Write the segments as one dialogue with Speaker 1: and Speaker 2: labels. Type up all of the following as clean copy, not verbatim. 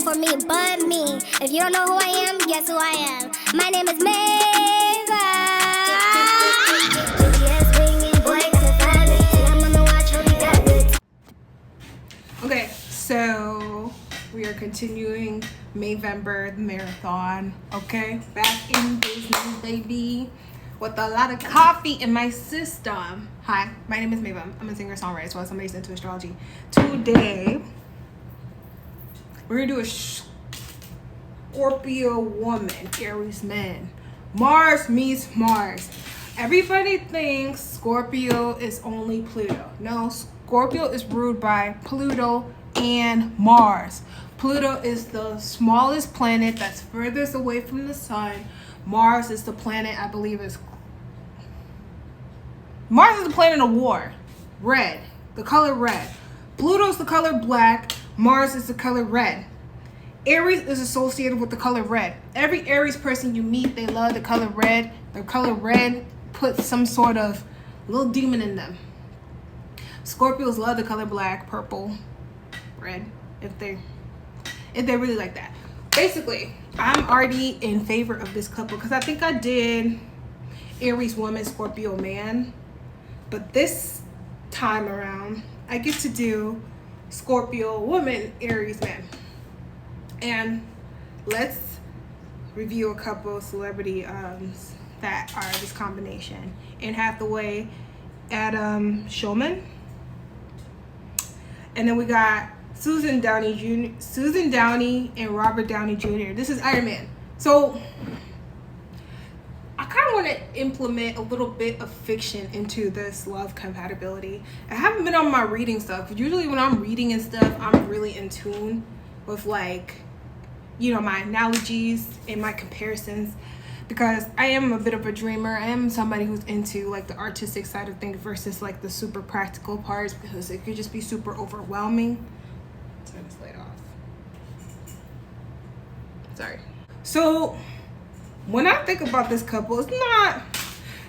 Speaker 1: for me but me. If you don't know who I am, guess who I am. My name is Maevember.
Speaker 2: Okay, so we are continuing Mayvember, the marathon. Okay, back in business, baby, with a lot of coffee in my system. Hi, my name is Maevem. I'm a singer-songwriter as well as somebody who's into astrology. Today, we're gonna do a Scorpio woman, Aries man. Mars meets Mars. Everybody thinks Scorpio is only Pluto. No, Scorpio is ruled by Pluto and Mars. Pluto is the smallest planet that's furthest away from the sun. Mars is the planet, I believe Mars is the planet of war. Red, the color red. Pluto's the color black. Mars is the color red. Aries is associated with the color red. Every Aries person you meet, they love the color red. The color red puts some sort of little demon in them. Scorpios love the color black, purple, red, if they really like that. Basically, I'm already in favor of this couple because I think I did Aries woman, Scorpio man. But this time around, I get to do Scorpio woman, Aries man. And let's review a couple of celebrity that are this combination. Anne Hathaway, Adam Shulman. And then we got Susan Downey and Robert Downey Jr. This is Iron Man. So I kind of want to implement a little bit of fiction into this love compatibility. I haven't been on my reading stuff. Usually when I'm reading and stuff, I'm really in tune with, like, you know, my analogies and my comparisons, because I am a bit of a dreamer. I am somebody who's into, like, the artistic side of things versus, like, the super practical parts, because it could just be super overwhelming. Turn this light off. Sorry. So when I think about this couple, it's not,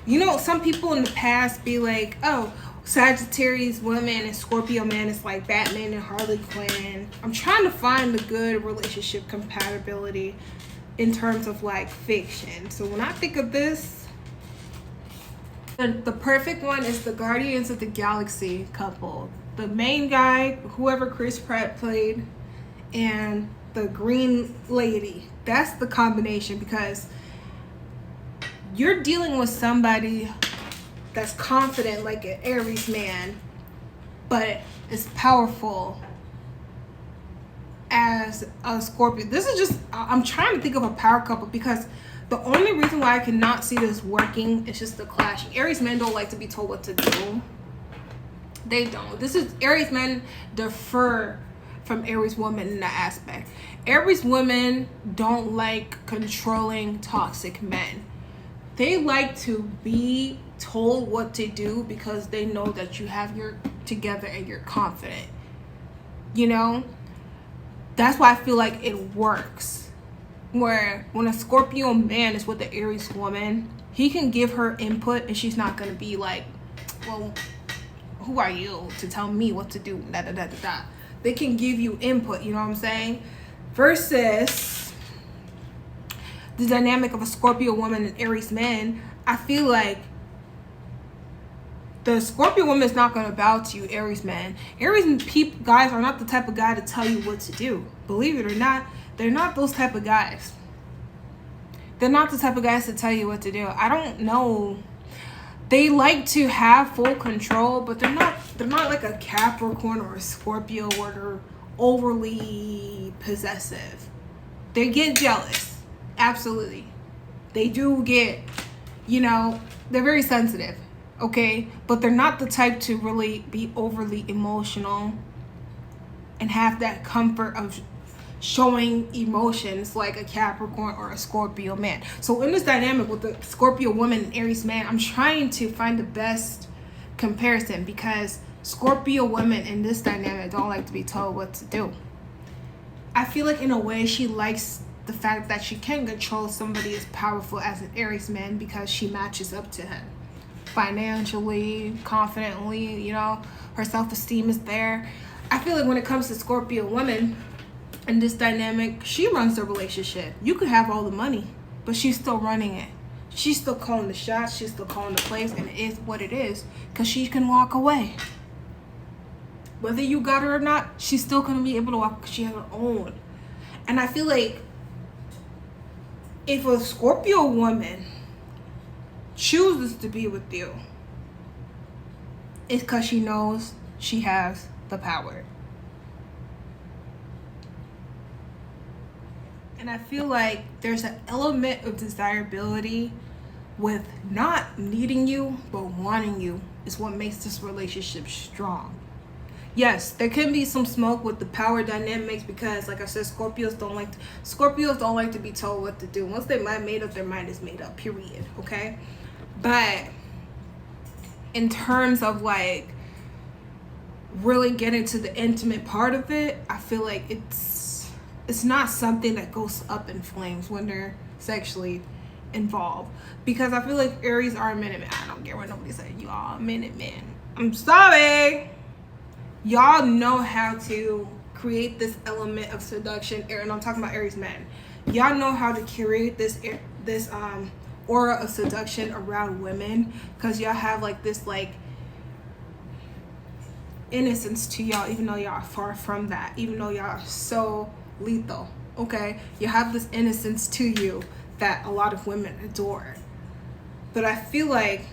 Speaker 2: you know, some people in the past be like, oh, Sagittarius woman and Scorpio man is like Batman and Harley Quinn. I'm trying to find the good relationship compatibility in terms of, like, fiction. So when I think of this, the perfect one is the Guardians of the Galaxy couple. The main guy, whoever Chris Pratt played, and the green lady. That's the combination, because you're dealing with somebody that's confident like an Aries man, but is powerful as a Scorpio. This is just, I'm trying to think of a power couple, because the only reason why I cannot see this working is just the clashing. Aries men don't like to be told what to do. They don't. This is, Aries men defer from Aries women in that aspect. Aries women don't like controlling toxic men. They like to be told what to do because they know that you have your together and you're confident. You know? That's why I feel like it works. Where when a Scorpio man is with the Aries woman, he can give her input and she's not going to be like, well, who are you to tell me what to do? Da, da, da, da, da. They can give you input, you know what I'm saying? Versus the dynamic of a Scorpio woman and Aries man, I feel like the Scorpio woman is not going to bow to you, Aries man. Aries guys are not the type of guy to tell you what to do. Believe it or not, they're not those type of guys. They're not the type of guys to tell you what to do. I don't know. They like to have full control, but they're not like a Capricorn or a Scorpio where they're overly possessive. They get jealous. Absolutely. They do get, you know, they're very sensitive. Okay, but they're not the type to really be overly emotional and have that comfort of showing emotions like a Capricorn or a Scorpio man. So in this dynamic with the Scorpio woman and Aries man, I'm trying to find the best comparison, because Scorpio women in this dynamic don't like to be told what to do. I feel like in a way she likes the fact that she can control somebody as powerful as an Aries man because she matches up to him. Financially, confidently, you know, her self-esteem is there. I feel like when it comes to Scorpio women, in this dynamic, she runs the relationship. You could have all the money, but she's still running it. She's still calling the shots. She's still calling the plays, and it is what it is because she can walk away. Whether you got her or not, she's still going to be able to walk because she has her own. And I feel like if a Scorpio woman chooses to be with you, it's because she knows she has the power. And I feel like there's an element of desirability with not needing you, but wanting you is what makes this relationship strong. Yes, there can be some smoke with the power dynamics because, like I said, Scorpios don't like to be told what to do. Once they mind made up, their mind is made up, period, okay? But in terms of like really getting to the intimate part of it, I feel like it's not something that goes up in flames when they're sexually involved. Because I feel like Aries are a minute man. I don't care what nobody says. You are a minute man. I'm sorry. Y'all know how to create this element of seduction, and I'm talking about Aries men. Y'all know how to create this aura of seduction around women because y'all have like this like innocence to y'all, even though y'all are far from that, even though y'all are so lethal, okay? You have this innocence to you that a lot of women adore. But I feel like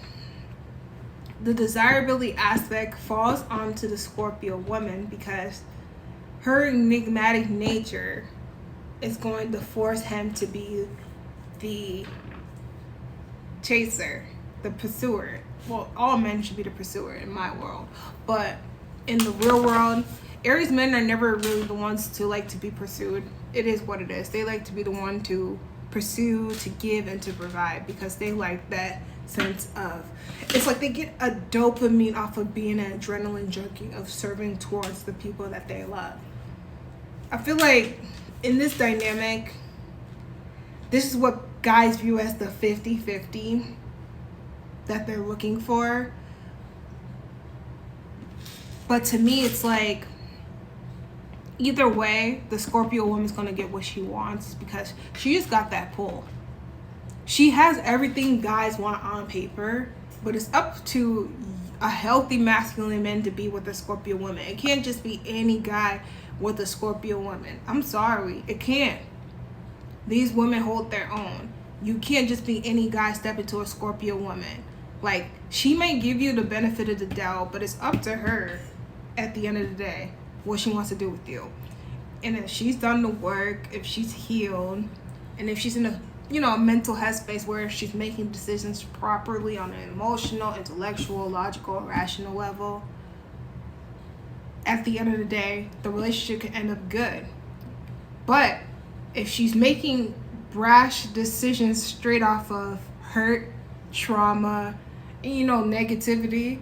Speaker 2: the desirability aspect falls onto the Scorpio woman because her enigmatic nature is going to force him to be the chaser, the pursuer. Well, all men should be the pursuer in my world, but in the real world, Aries men are never really the ones to like to be pursued. It is what it is. They like to be the one to pursue, to give, and to provide because they like that sense of, it's like they get a dopamine off of being an adrenaline junkie of serving towards the people that they love. I feel like in this dynamic, this is what guys view as the 50-50 that they're looking for. But to me, it's like either way, the Scorpio woman's going to get what she wants because she just got that pull. She has everything guys want on paper, but it's up to a healthy masculine man to be with a Scorpio woman. It can't just be any guy with a Scorpio woman. I'm sorry, it can't. These women hold their own. You can't just be any guy step into a Scorpio woman. Like, she may give you the benefit of the doubt, but it's up to her at the end of the day what she wants to do with you. And if she's done the work, if she's healed, and if she's in a mental headspace where she's making decisions properly on an emotional, intellectual, logical, rational level, at the end of the day, the relationship can end up good. But if she's making brash decisions straight off of hurt, trauma, and, negativity,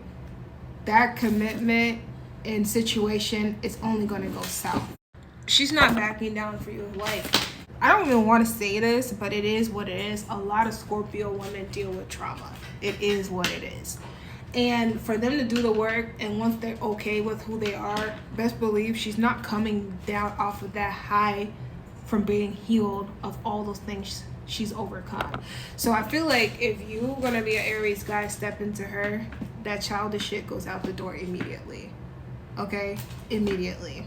Speaker 2: that commitment and situation is only going to go south. She's not backing down for you. Like, I don't even want to say this, but it is what it is. A lot of Scorpio women deal with trauma. It is what it is. And for them to do the work, and once they're okay with who they are, best believe she's not coming down off of that high from being healed of all those things she's overcome. So I feel like if you're going to be an Aries guy, step into her, that childish shit goes out the door immediately. Okay? Immediately.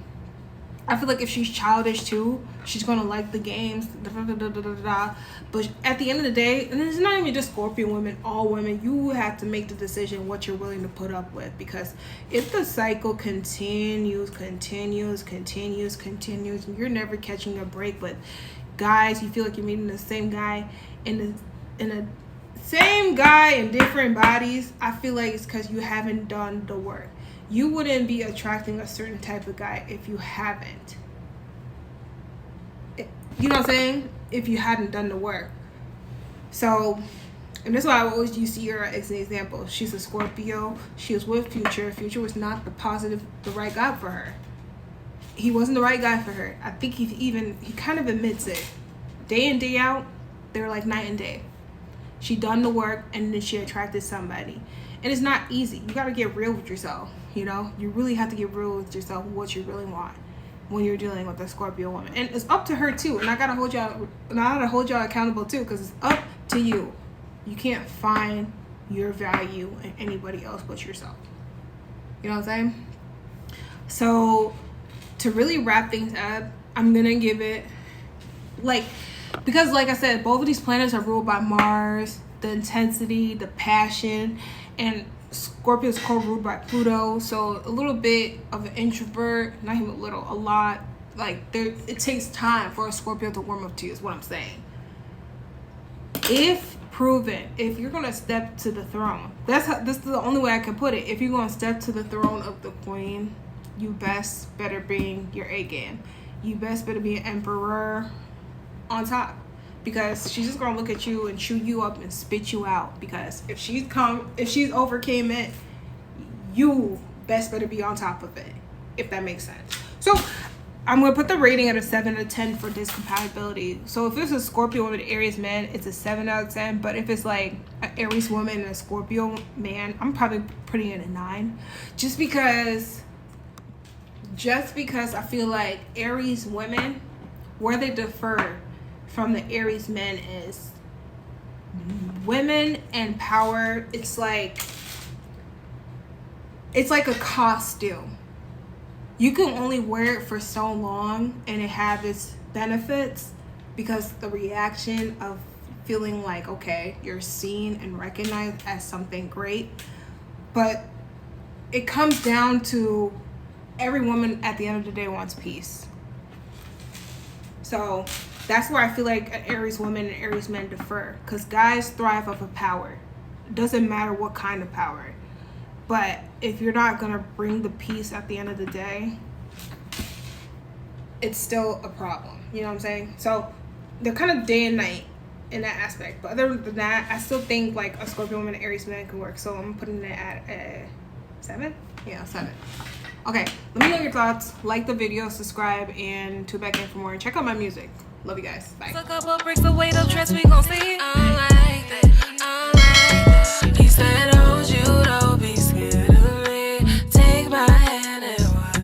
Speaker 2: I feel like if she's childish too, she's gonna like the games, but at the end of the day, and it's not even just Scorpio women, all women, you have to make the decision what you're willing to put up with, because if the cycle continues, and you're never catching a break with guys, you feel like you're meeting the same guy in different bodies, I feel like it's because you haven't done the work. You wouldn't be attracting a certain type of guy if you haven't. You know what I'm saying? If you hadn't done the work. So, and that's why I always use her as an example. She's a Scorpio. She was with Future. Future was not the right guy for her. He wasn't the right guy for her. I think he kind of admits it. Day in, day out, they're like night and day. She done the work, and then she attracted somebody. And it's not easy. You got to get real with yourself. You really have to get real with yourself, what you really want. when you're dealing with a Scorpio woman. And it's up to her too. And I gotta hold y'all accountable too, because it's up to you. You can't find your value in anybody else but yourself. You know what I'm saying? So to really wrap things up, I'm gonna give it because like I said, both of these planets are ruled by Mars, the intensity, the passion, and Scorpio is co-ruled by Pluto, so a little bit of an introvert, not even a little, a lot. Like it takes time for a Scorpio to warm up to you, is what I'm saying. If proven, if you're gonna step to the throne, this is the only way I can put it. If you're gonna step to the throne of the queen, you best better bring your A game. You best better be an emperor on top, because she's just gonna look at you and chew you up and spit you out. Because if she's overcame it, you best better be on top of it, if that makes sense. So I'm gonna put the rating at a 7 out of 10 for this compatibility. So if it's a Scorpio woman and Aries man, it's a 7 out of 10. But if it's like an Aries woman and a Scorpio man, I'm probably putting it a 9, just because I feel like Aries women, where they differ from the Aries men is women and power. It's like a costume. You can only wear it for so long and it have its benefits, because the reaction of feeling like, okay, you're seen and recognized as something great. But it comes down to every woman at the end of the day wants peace. So that's where I feel like an Aries woman and Aries men differ, because guys thrive off of power. It doesn't matter what kind of power. But if you're not going to bring the peace at the end of the day, it's still a problem. You know what I'm saying? So they're kind of day and night in that aspect. But other than that, I still think like a Scorpio woman and Aries man can work. So I'm putting it at a 7? Yeah, 7. Okay, let me know your thoughts. Like the video, subscribe, and tune back in for more. And check out my music. Love you guys. Bye.
Speaker 3: A couple bricks away, the dress we gon' see.